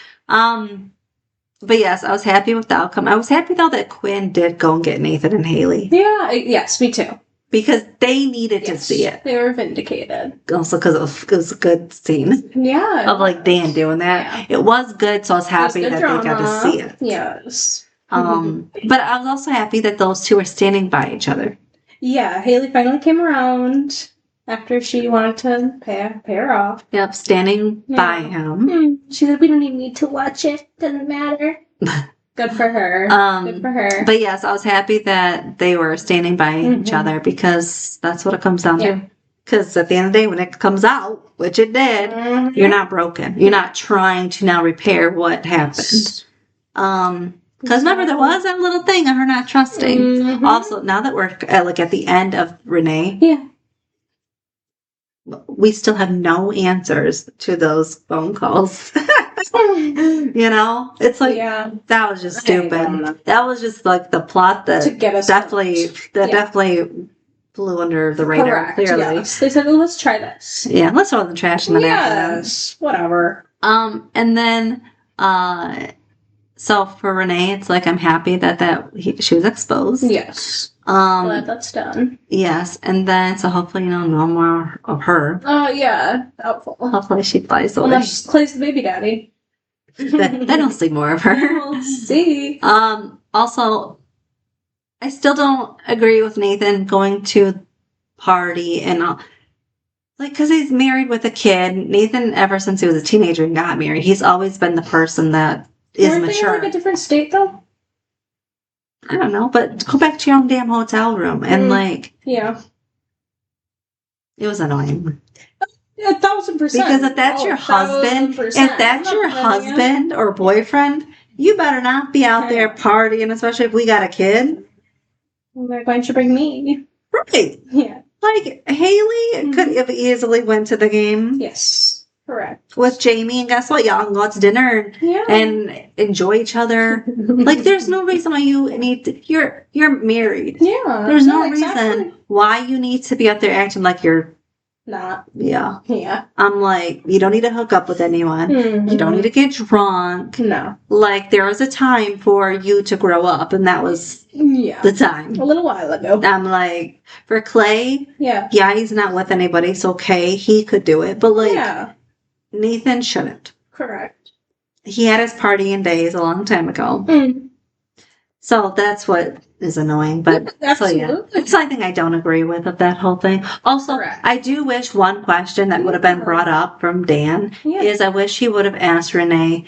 But yes, I was happy with the outcome. I was happy though that Quinn did go and get Nathan and Haley. Yeah. Yes, me too. Because they needed to see it. They were vindicated. Also because it was a good scene. Yeah. Of like Dan doing that. Yeah. It was good, so I was happy that drama. They got to see it. Yes. But I was also happy that those two were standing by each other. Yeah, Haley finally came around after she wanted to pay her off. Yep, standing by him. She said, we don't even need to watch it. Doesn't matter. Good for her. Good for her. But yes, I was happy that they were standing by each other because that's what it comes down to. Because at the end of the day, when it comes out, which it did, you're not broken. You're not trying to now repair what happened. Because remember, there was that little thing of her not trusting. Also, now that we're at the end of Renee, we still have no answers to those phone calls. It's like that was just stupid. That was just like the plot that to get us definitely flew under the radar. Correct, clearly, yes. They said, "Well, let's try this." Yeah, let's throw the trash in the back. Yes, whatever. And then so for Renee, it's like I'm happy that she was exposed. Yes. Glad that's done. Yes, and then so hopefully no more of her. Oh yeah, doubtful. Hopefully she flies away. Unless she plays the baby daddy. then I'll see more of her. We'll see. Also, I still don't agree with Nathan going to party and all. Like, because he's married with a kid. Nathan, ever since he was a teenager and got married, he's always been the person that is Aren't mature. They in like a different state though? I don't know, but go back to your own damn hotel room and yeah, it was annoying. 1,000%. Because if that's your husband, or boyfriend, you better not be out there partying, especially if we got a kid. Well, they're going to bring me. Right. Yeah. Like Haley could have easily went to the game. Yes. Correct. With Jamie, and guess what? Y'all can go out to dinner and enjoy each other. Like, there's no reason why you need to. You're married. Yeah. There's no reason why you need to be out there acting like you're not. Yeah. Yeah. I'm like, you don't need to hook up with anyone. You don't need to get drunk. No. Like, there was a time for you to grow up, and that was the time. A little while ago. I'm like, for Clay, yeah, he's not with anybody. It's okay. He could do it. But, like, Nathan shouldn't. Correct. He had his partying days a long time ago. So that's what is annoying. But absolutely. So I think I don't agree with that whole thing. Also, I do wish one question that would have been brought up from Dan is I wish he would have asked Renee,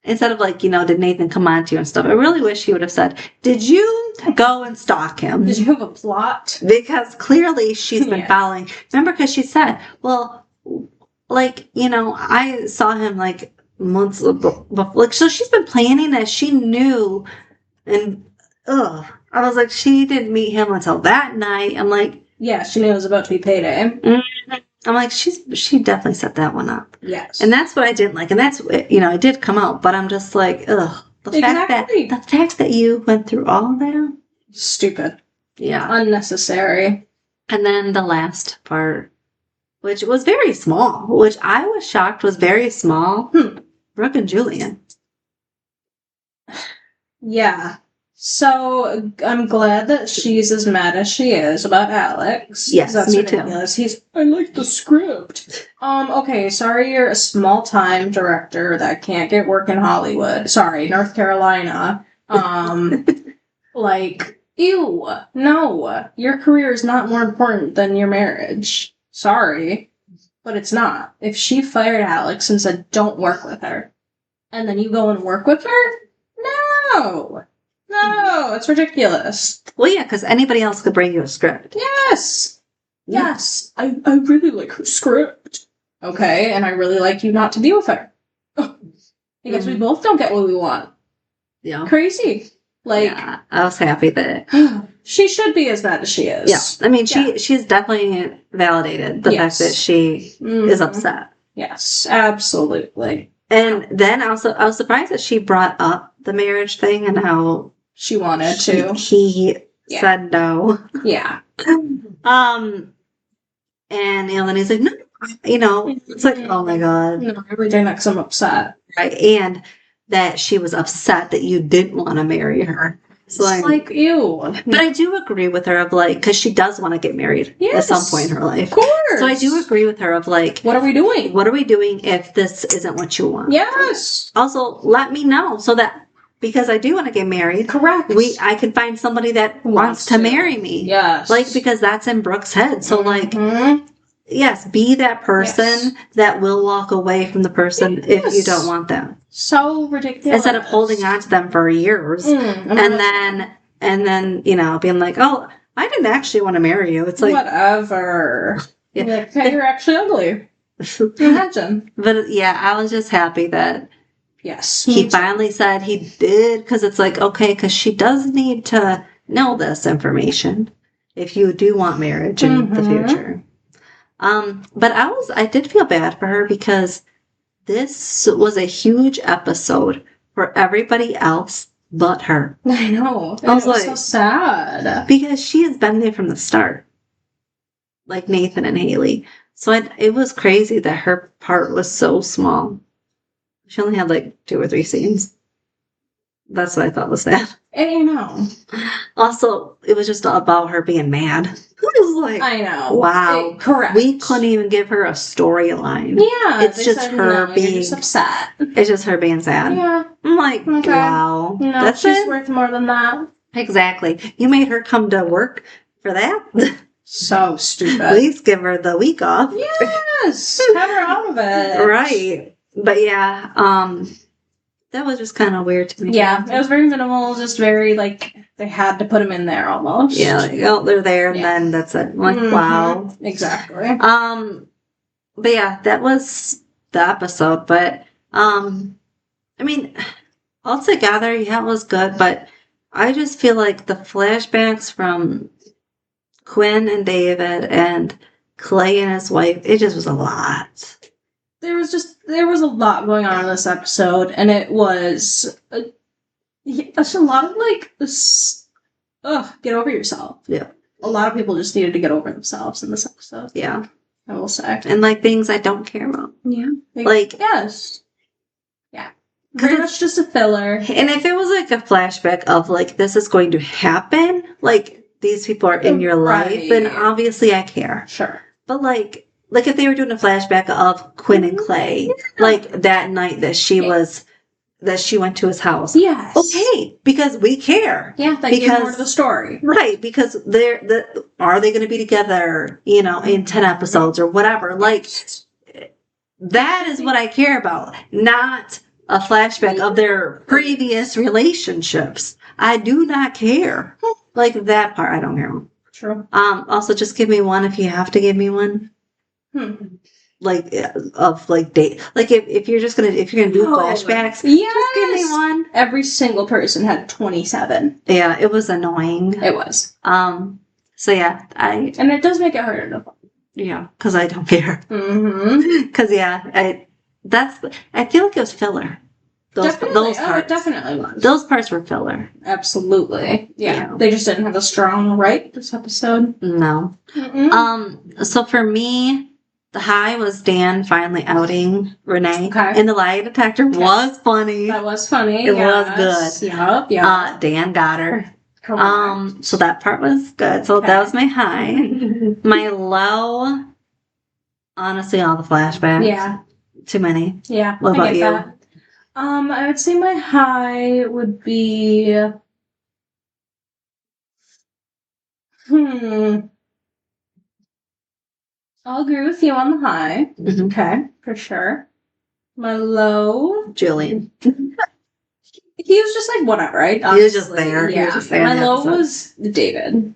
instead of like, did Nathan come on to you and stuff? I really wish he would have said, did you go and stalk him? Did you have a plot? Because clearly she's been following. Remember, because she said, well, like, I saw him like months before. Like, so she's been planning that. She knew. And, I was like, she didn't meet him until that night. I'm like. Yeah, she knew it was about to be payday. I'm like, she definitely set that one up. Yes. And that's what I didn't like. And that's, it did come out. But I'm just like, ugh. The fact that you went through all that. Stupid. Yeah. Unnecessary. And then the last part, which was very small, which I was shocked was very small. Brooke and Julian. Yeah. So I'm glad that she's as mad as she is about Alex. Yes, that's me ridiculous. Too. I like the script. Okay, sorry you're a small-time director that can't get work in Hollywood. Sorry, North Carolina. Like, ew. No, your career is not more important than your marriage. Sorry, but it's not. If she fired Alex and said, don't work with her, and then you go and work with her? No, it's ridiculous. Well, yeah, because anybody else could bring you a script. Yes. I really like her script. Okay, and I really like you not to be with her. Because we both don't get what we want. Yeah. Crazy. Like, yeah, I was happy that she should be as mad as she is. Yeah, I mean, she's definitely validated the fact that she is upset. Yes, absolutely. And then also, I was surprised that she brought up the marriage thing and how she wanted to. He said no. Yeah. And then he's like, no. It's like, oh my God. No, everything because I'm upset. Right, and that she was upset that you didn't want to marry her. So it's like, ew. But I do agree with her of like, because she does want to get married at some point in her life. Of course. So I do agree with her of like, what are we doing? What are we doing if this isn't what you want? Yes. Also, let me know so that, because I do want to get married. Correct. I can find somebody that wants to marry me. Yes. Like, because that's in Brooke's head. So like, yes, be that person that will walk away from the person if you don't want them. So ridiculous. Instead of holding on to them for years and then, you know, being like, oh, I didn't actually want to marry you. It's like, whatever. Yeah. Like, hey, you're actually ugly. Imagine. But yeah, I was just happy that he finally said he did, because it's like, okay, because she does need to know this information if you do want marriage in the future. But I did feel bad for her, because this was a huge episode for everybody else but her. I know. I was like, so sad. Because she has been there from the start. Like Nathan and Haley. So it was crazy that her part was so small. She only had like 2 or 3 scenes. That's what I thought was sad. And you know. Also, it was just about her being mad. It was like, I know. Wow. Correct. We couldn't even give her a storyline. Yeah. It's just her being just upset. It's just her being sad. Yeah. I'm like, wow. No, that's she's worth more than that. Exactly. You made her come to work for that? So stupid. At least give her the week off. Yes. Have her out of it. Right. But yeah, that was just kind of weird to me. Yeah, it was very minimal, just very, like, they had to put him in there almost. Yeah, like, oh, they're there, and then that's it. I'm like, wow. Exactly. But yeah, that was the episode. But, I mean, altogether, yeah, it was good, but I just feel like the flashbacks from Quinn and David and Clay and his wife, it just was a lot. There was a lot going on in this episode, and it was just a lot of like this. Get over yourself. Yeah. A lot of people just needed to get over themselves in this episode. Yeah. I will say. And like things I don't care about. Yeah. Like yes. Yeah. Very much just a filler. And if it was like a flashback of like this is going to happen, like these people are in your life, then obviously I care. Sure. But like if they were doing a flashback of Quinn and Clay, like that night that she went to his house. Yes. Okay, because we care. Yeah, that gives more to the story. Right, because are they going to be together, you know, in 10 episodes or whatever? Like, that is what I care about, not a flashback of their previous relationships. I do not care. Like, that part, I don't care. True. Also, just give me one if you have to give me one. Like of like date, like if you're gonna do flashbacks, just give me one. Every single person had 27. Yeah, it was annoying. It was. So yeah, and it does make it harder to follow. Yeah, because I don't care. Because I feel like it was filler. Those parts. It definitely was. Those parts were filler. Absolutely. Yeah. They just didn't have a strong right this episode. No. So for me, the high was Dan finally outing Renee. Okay. And the lie detector was funny. That was funny. It was good. Yep. Dan got her. Correct. So that part was good. So that was my high. My low, honestly, all the flashbacks. Yeah. Too many. Yeah. What about you? That. I would say my high would be I'll agree with you on the high. Mm-hmm. Okay, for sure. My low, Julian. He was just like whatever, right? He was just there. Yeah. He was just there. My low was David.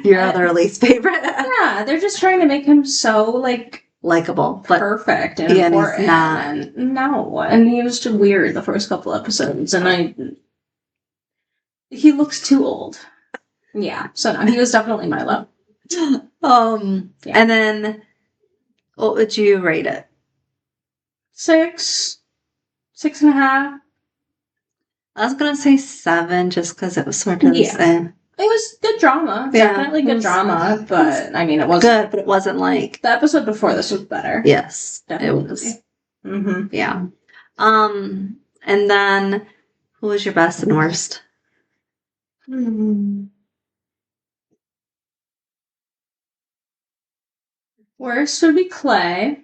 Your other least favorite. Yeah, they're just trying to make him so like likable, perfect, and important. He's not. No, and he was just weird the first couple episodes, and he looks too old. Yeah, so no, he was definitely my low. And then what would you rate it? 6, 6.5. I was gonna say 7, just because it was sort of the same. It was good drama, definitely good drama, but I mean, it wasn't good, but it wasn't like the episode before this was better. Yes, definitely. It was. Yeah. And then who was your best and worst? Worst would be Clay.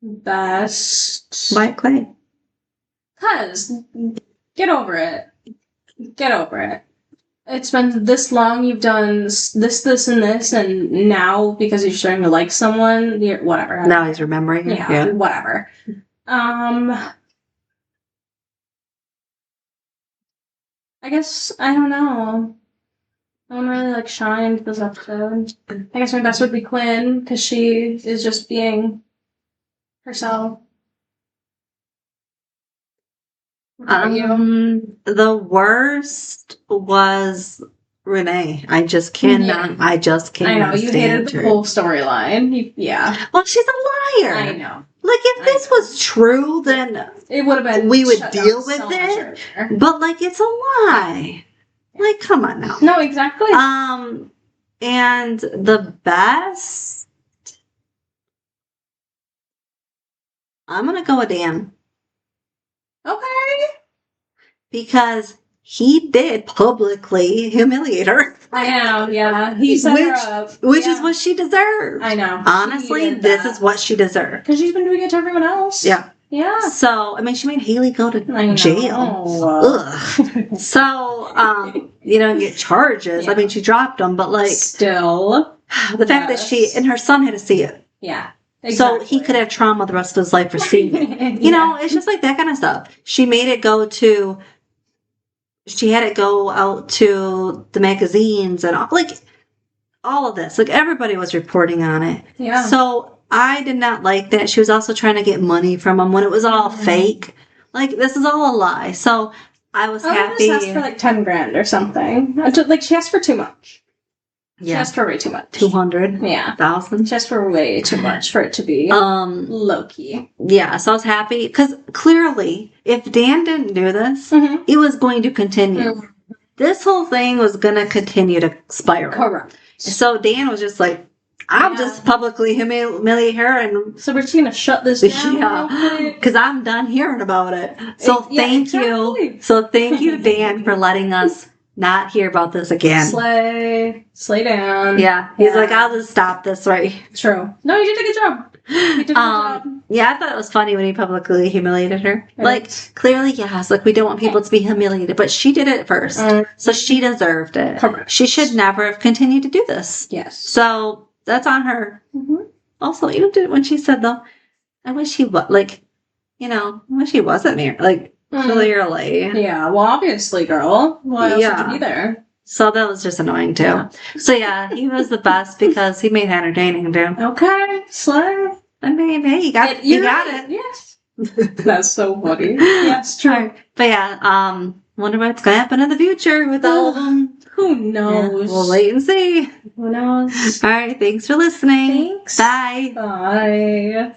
Best. Why Clay? 'Cause get over it. Get over it. it's been this long, you've done this, and this, and now, because you're starting to like someone, whatever. Now he's remembering it? Yeah, whatever. I guess, I don't know. No one really, like, shined this episode. I guess my best would be Quinn, because she is just being herself. The worst was Renee. I just cannot. Yeah. I just can't. I know you hated the whole storyline. Yeah. Well, she's a liar. I know. Like, if this was true, then it would have been. We would deal with it. But like, it's a lie. Like, come on now. No, exactly. And the best, I'm gonna go with Dan. Okay. Because he did publicly humiliate her. I know, yeah. He set her up. Which is what she deserved. I know. Honestly, this is what she deserved. Because she's been doing it to everyone else. Yeah. Yeah. So, I mean, she made Haley go to jail. Ugh. So, get charges. Yeah. I mean, she dropped them, but like... Still. The fact that and her son had to see it. Yeah. Exactly. So he could have trauma the rest of his life for seeing it. You know, it's just like that kind of stuff. She made it go to... She had it go out to the magazines and all of this. Like, everybody was reporting on it. Yeah. So I did not like that. She was also trying to get money from him when it was all fake. Like, this is all a lie. So I was happy. She asked for like $10,000 or something. Like, she asked for too much. She asked for way too much. 200? Yeah. 1,000? She asked for way too much for it to be low-key. Yeah, so I was happy. Because clearly, if Dan didn't do this, it was going to continue. This whole thing was going to continue to spiral. Correct. So Dan was just like, I'll just publicly humiliate her. And so we're just going to shut this down. Yeah, because I'm done hearing about it. So thank you. So thank you, Dan, for letting us not hear about this again. Slay down. Yeah. He's like, I'll just stop this right. True. No, you did a good job. You did a good job. Yeah, I thought it was funny when he publicly humiliated her. Right. Like, clearly, yes. Like, we don't want people to be humiliated, but she did it first. So she deserved it. Correct. She should never have continued to do this. Yes. So that's on her. Also, you did when she said, though, I wish he was, I wish he wasn't married. Like, clearly. Yeah, well, obviously, girl. Why else would you be there? So that was just annoying, too. Yeah. So, he was the best because he made it entertaining, too. Okay, slay. I mean, hey, you got it. Yes. That's so funny. Yes, true. But, wonder what's going to happen in the future with all of them. Who knows? Yeah, we'll wait and see. Who knows? All right, thanks for listening. Thanks. Bye. Bye.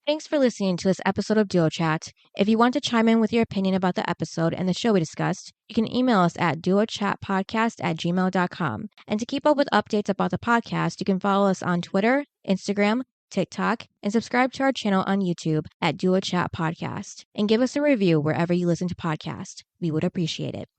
Thanks for listening to this episode of Duo Chat. If you want to chime in with your opinion about the episode and the show we discussed, you can email us at duochatpodcast@gmail.com. And to keep up with updates about the podcast, you can follow us on Twitter, Instagram, TikTok, and subscribe to our channel on YouTube at Duo Chat Podcast. And give us a review wherever you listen to podcasts. We would appreciate it.